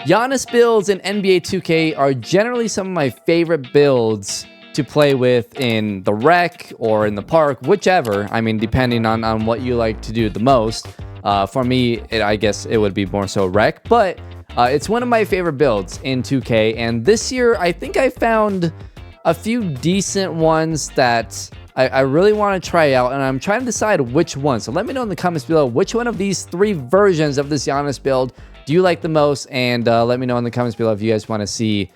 Giannis builds in NBA 2K are generally some of my favorite builds to play with in the rec or in the park, whichever. I mean, depending on what you like to do the most. For me, I guess it would be more so rec, but it's one of my favorite builds in 2K. And this year, I think I found a few decent ones that I really want to try out, and I'm trying to decide which one. So let me know in the comments below which one of these 3 versions of this Giannis build do you like the most, and let me know in the comments below if you guys want to see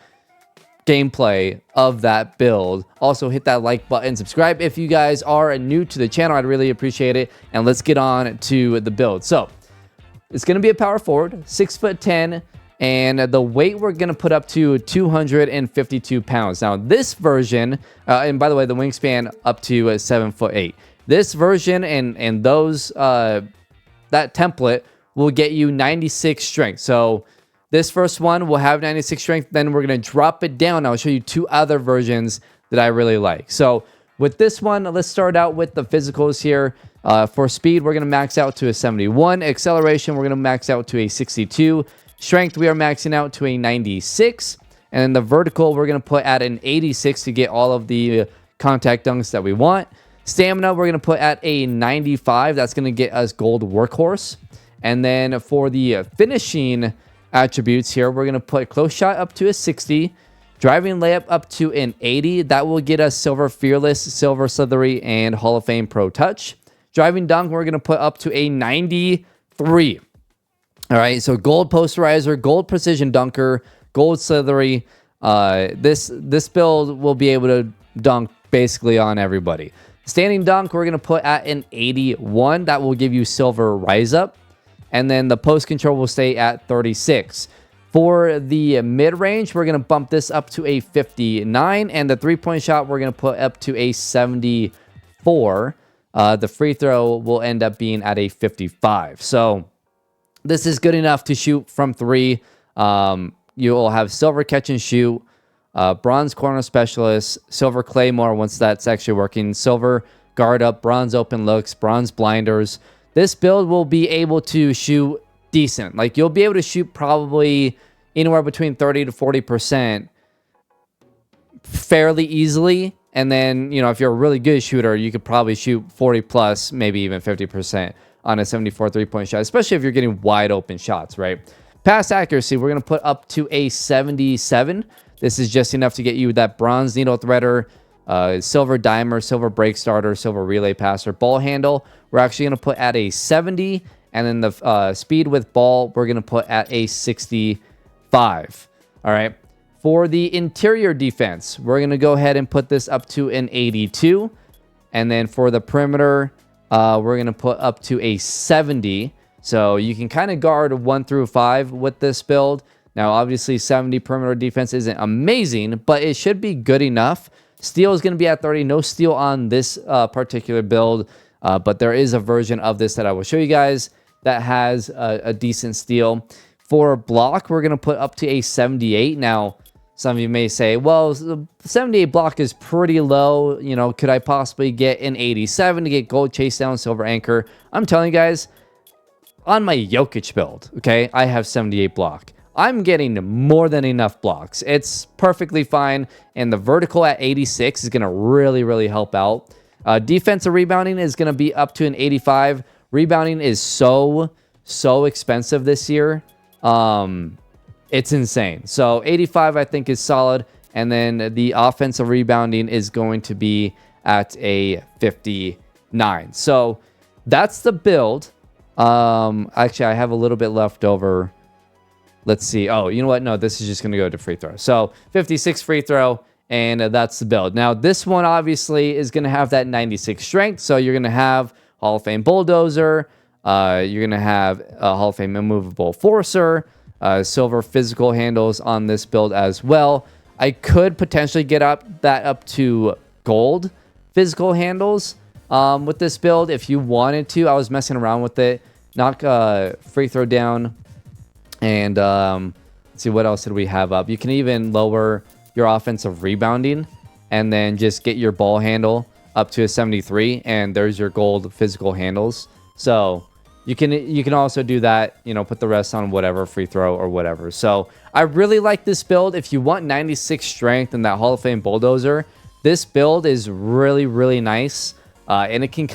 gameplay of that build. Also, hit that like button, subscribe if you guys are new to the channel. I'd really appreciate it, and let's get on to the build. So it's going to be a power forward, 6'10", and the weight we're going to put up to 252 pounds. Now this version, and by the way, the wingspan up to 7'8". This version and those that template will get you 96 strength. So this first one will have 96 strength. Then we're going to drop it down. I'll show you 2 other versions that I really like. So with this one, let's start out with the physicals here. For speed, we're going to max out to a 71. Acceleration, we're going to max out to a 62. Strength, we are maxing out to a 96. And then the vertical, we're going to put at an 86 to get all of the contact dunks that we want. Stamina, we're going to put at a 95. That's going to get us gold workhorse. And then for the finishing attributes here, we're going to put close shot up to a 60, driving layup up to an 80. That will get us silver fearless, silver slithery, and Hall of Fame pro touch. Driving dunk, we're going to put up to a 93. All right, so gold posterizer, gold precision dunker, gold slithery. This build will be able to dunk basically on everybody. Standing dunk, we're going to put at an 81. That will give you silver rise up. And then the post control will stay at 36. For the mid-range, we're going to bump this up to a 59. And the three-point shot, we're going to put up to a 74. The free throw will end up being at a 55. So this is good enough to shoot from 3. You will have silver catch and shoot, bronze corner specialist, silver claymore once that's actually working, silver guard up, bronze open looks, bronze blinders. This build will be able to shoot decent. Like, you'll be able to shoot probably anywhere between 30 to 40% fairly easily. And then, you know, if you're a really good shooter, you could probably shoot 40 plus, maybe even 50% on a 74 three-point shot, especially if you're getting wide open shots, right? Pass accuracy, we're going to put up to a 77. This is just enough to get you that bronze needle threader, silver dimer, silver break starter, silver relay passer. Ball handle, we're actually going to put at a 70. And then the speed with ball, we're going to put at a 65. All right. For the interior defense, we're going to go ahead and put this up to an 82. And then for the perimeter, we're going to put up to a 70. So you can kind of guard 1 through 5 with this build. Now, obviously, 70 perimeter defense isn't amazing, but it should be good enough. Steal is going to be at 30. No steal on this particular build, but there is a version of this that I will show you guys that has a decent steal. For block, we're going to put up to a 78. Now, some of you may say, well, 78 block is pretty low. You know, could I possibly get an 87 to get gold chase down, silver anchor? I'm telling you guys, on my Jokic build, okay, I have 78 block. I'm getting more than enough blocks. It's perfectly fine. And the vertical at 86 is going to really, really help out. Defensive rebounding is going to be up to an 85. Rebounding is so expensive this year. It's insane. So 85, I think, is solid. And then the offensive rebounding is going to be at a 59. So that's the build. Actually, I have a little bit left over. Let's see. Oh, you know what? No, this is just going to go to free throw. So 56 free throw, and that's the build. Now, this one obviously is going to have that 96 strength. So you're going to have Hall of Fame bulldozer. You're going to have a Hall of Fame immovable forcer. Silver physical handles on this build as well. I could potentially get that up to gold physical handles with this build if you wanted to. I was messing around with it. Knock free throw down. And let's see, what else did we have up? You can even lower your offensive rebounding and then just get your ball handle up to a 73. And there's your gold physical handles. So you can also do that, you know, put the rest on whatever, free throw or whatever. So I really like this build. If you want 96 strength and that Hall of Fame bulldozer, this build is really, really nice. And it can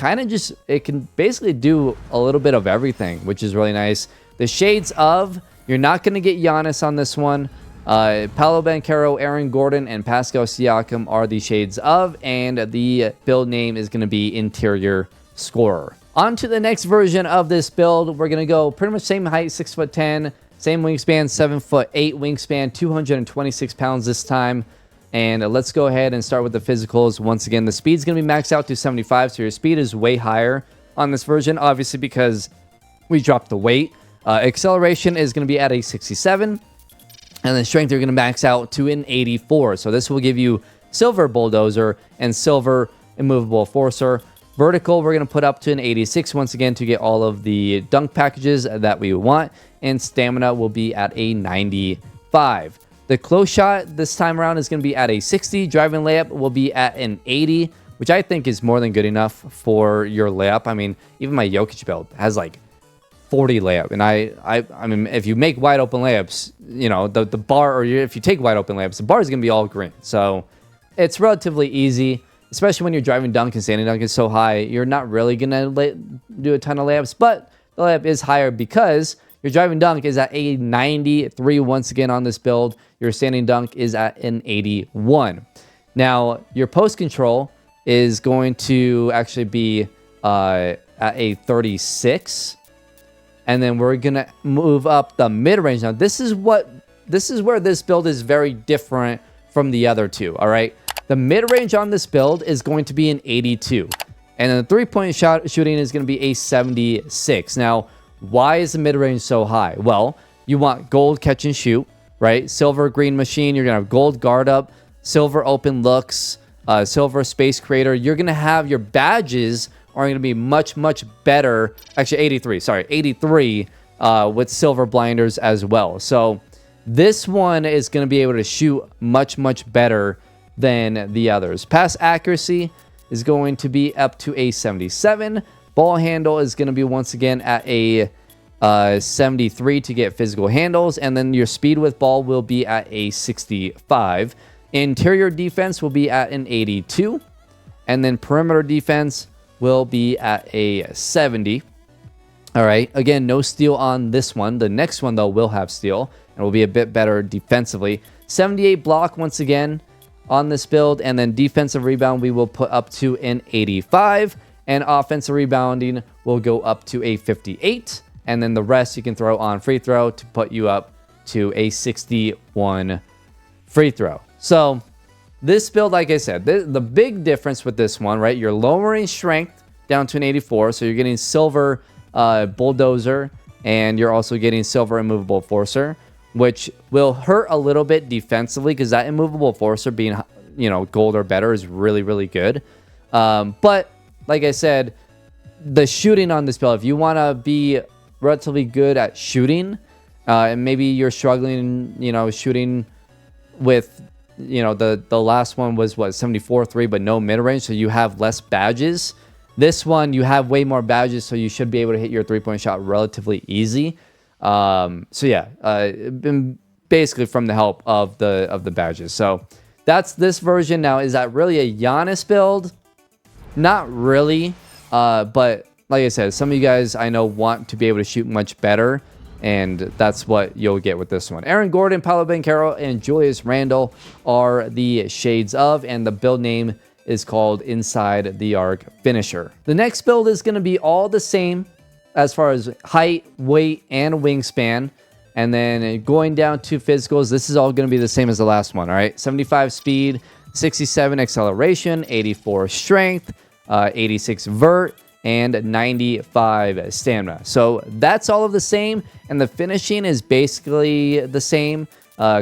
it can basically do a little bit of everything, which is really nice. The shades of, you're not going to get Giannis on this one. Paolo Banchero, Aaron Gordon, and Pascal Siakam are the shades of, and the build name is going to be Interior Scorer. On to the next version of this build. We're going to go pretty much same height, 6'10", same wingspan, 7'8" wingspan, 226 pounds this time. And let's go ahead and start with the physicals. Once again, the speed's going to be maxed out to 75, so your speed is way higher on this version, obviously because we dropped the weight. Acceleration is going to be at a 67, and then strength you're going to max out to an 84. So this will give you Silver Bulldozer and Silver Immovable Forcer. Vertical, we're going to put up to an 86 once again to get all of the dunk packages that we want. And stamina will be at a 95. The close shot this time around is going to be at a 60. Driving layup will be at an 80, which I think is more than good enough for your layup. I mean, even my Jokic build has like 40 layup. And I mean, if you make wide open layups, you know, the bar, or if you take wide open layups, the bar is going to be all green. So it's relatively easy. Especially when you're driving dunk and standing dunk is so high, you're not really going to do a ton of layups. But the layup is higher because your driving dunk is at a 93 once again on this build. Your standing dunk is at an 81. Now, your post control is going to actually be at a 36. And then we're going to move up the mid-range. Now, this is where this build is very different from the other two, all right? The mid-range on this build is going to be an 82. And then the three-point shooting is going to be a 76. Now, why is the mid-range so high? Well, you want gold catch and shoot, right? Silver green machine. You're going to have gold guard up, silver open looks, silver space creator. You're going to have your badges are going to be much, much better. Actually, 83. Sorry, 83 with silver blinders as well. So this one is going to be able to shoot much, much better than the others. Pass accuracy is going to be up to a 77. Ball handle is going to be once again at a 73 to get physical handles. And then your speed with ball will be at a 65. Interior defense will be at an 82. And then perimeter defense will be at a 70. All right. Again, no steal on this one. The next one, though, will have steal and will be a bit better defensively. 78 block once again on this build, and then defensive rebound we will put up to an 85, and offensive rebounding will go up to a 58, and then the rest you can throw on free throw to put you up to a 61 free throw. So this build, like I said, the big difference with this one, right? You're lowering strength down to an 84, so you're getting silver bulldozer, and you're also getting silver immovable forcer, which will hurt a little bit defensively because that immovable forcer being, you know, gold or better is really, really good. But like I said, the shooting on this build, if you want to be relatively good at shooting, and maybe you're struggling, you know, shooting with, you know, the last one was what, 74-3, but no mid-range, so you have less badges. This one, you have way more badges, so you should be able to hit your three-point shot relatively easy. So yeah, basically from the help of the badges. So that's this version. Now, is that really a Giannis build? Not really. But like I said, some of you guys I know want to be able to shoot much better, and that's what you'll get with this one. Aaron Gordon, Paolo Banchero, and Julius Randle are the shades of, and the build name is called Inside the Arc Finisher. The next build is going to be all the same as far as height, weight, and wingspan. And then going down to physicals, this is all going to be the same as the last one, all right? 75 speed, 67 acceleration, 84 strength, 86 vert, and 95 stamina. So that's all of the same, and the finishing is basically the same.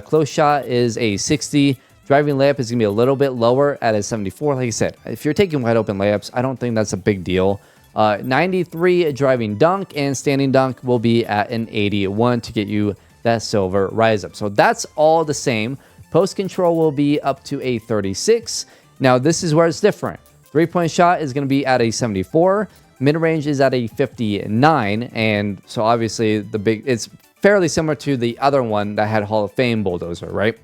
Close shot is a 60. Driving layup is going to be a little bit lower at a 74. Like I said, if you're taking wide open layups, I don't think that's a big deal. 93 driving dunk, and standing dunk will be at an 81 to get you that silver rise up. So that's all the same. Post control will be up to a 36. Now this is where it's different. Three-point shot is going to be at a 74. Mid-range is at a 59, and so obviously it's fairly similar to the other one that had Hall of Fame Bulldozer, right?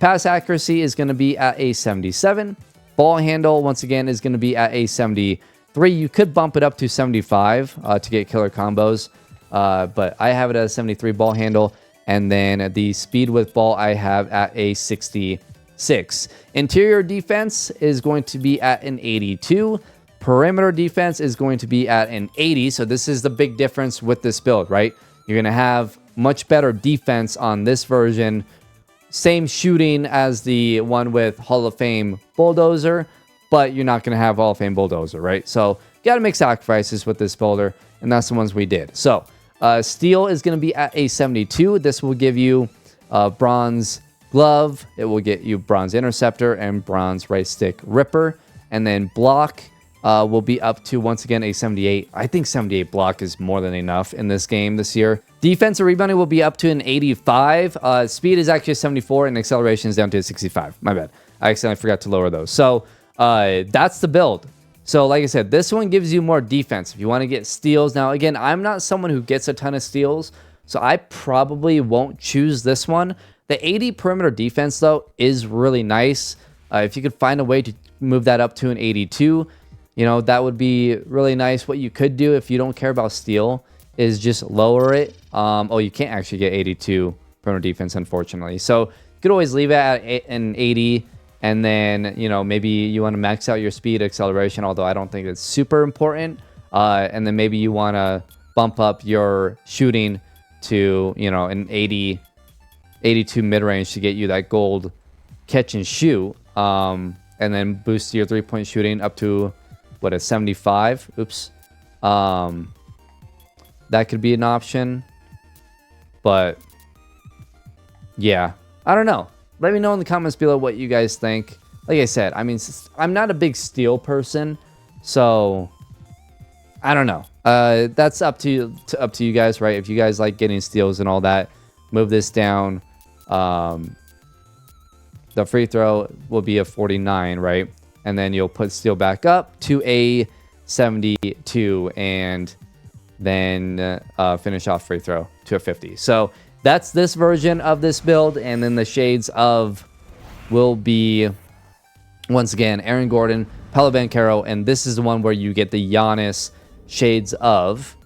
Pass accuracy is going to be at a 77. Ball handle, once again, is going to be at a 73. You could bump it up to 75 to get killer combos, but I have it at a 73 ball handle. And then the speed with ball I have at a 66. Interior defense is going to be at an 82. Perimeter defense is going to be at an 80. So this is the big difference with this build, right? You're going to have much better defense on this version. Same shooting as the one with Hall of Fame Bulldozer, but you're not going to have Hall of Fame Bulldozer, right? So you got to make sacrifices with this builder, and that's the ones we did. So steel is going to be at a 72. This will give you bronze glove. It will get you bronze interceptor and bronze right stick ripper. And then block will be up to, once again, a 78. I think 78 block is more than enough in this game this year. Defensive rebounding will be up to an 85. Speed is actually a 74, and acceleration is down to a 65. My bad. I accidentally forgot to lower those. So that's the build. So like I said, this one gives you more defense. If you want to get steals. Now, again, I'm not someone who gets a ton of steals, so I probably won't choose this one. The 80 perimeter defense, though, is really nice. If you could find a way to move that up to an 82, you know, that would be really nice. What you could do if you don't care about steal is just lower it. Oh, you can't actually get 82 perimeter defense, unfortunately. So you could always leave it at an 80, and then, you know, maybe you want to max out your speed acceleration, although I don't think it's super important. And then maybe you want to bump up your shooting to, you know, an 80, 82 mid-range to get you that gold catch and shoot. And then boost your three-point shooting up to, what, a 75? Oops. That could be an option. But, yeah. I don't know. Let me know in the comments below what you guys think. Like I said, I mean, I'm not a big steal person, so I don't know. That's up to you guys, right? If you guys like getting steals and all that, move this down. The free throw will be a 49, right? And then you'll put steal back up to a 72, and then finish off free throw to a 50. So that's this version of this build, and then the shades of will be, once again, Aaron Gordon, Paolo Banchero, and this is the one where you get the Giannis shades of,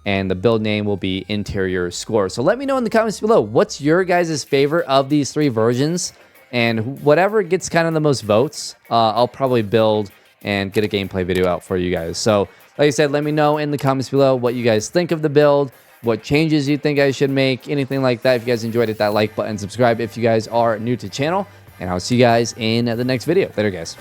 and the build name will be Interior Score. So let me know in the comments below, what's your guys' favorite of these three versions, and whatever gets kind of the most votes, I'll probably build and get a gameplay video out for you guys. So like I said, let me know in the comments below what you guys think of the build, what changes you think I should make, anything like that. If you guys enjoyed it, that like button, subscribe if you guys are new to the channel, and I'll see you guys in the next video. Later, guys.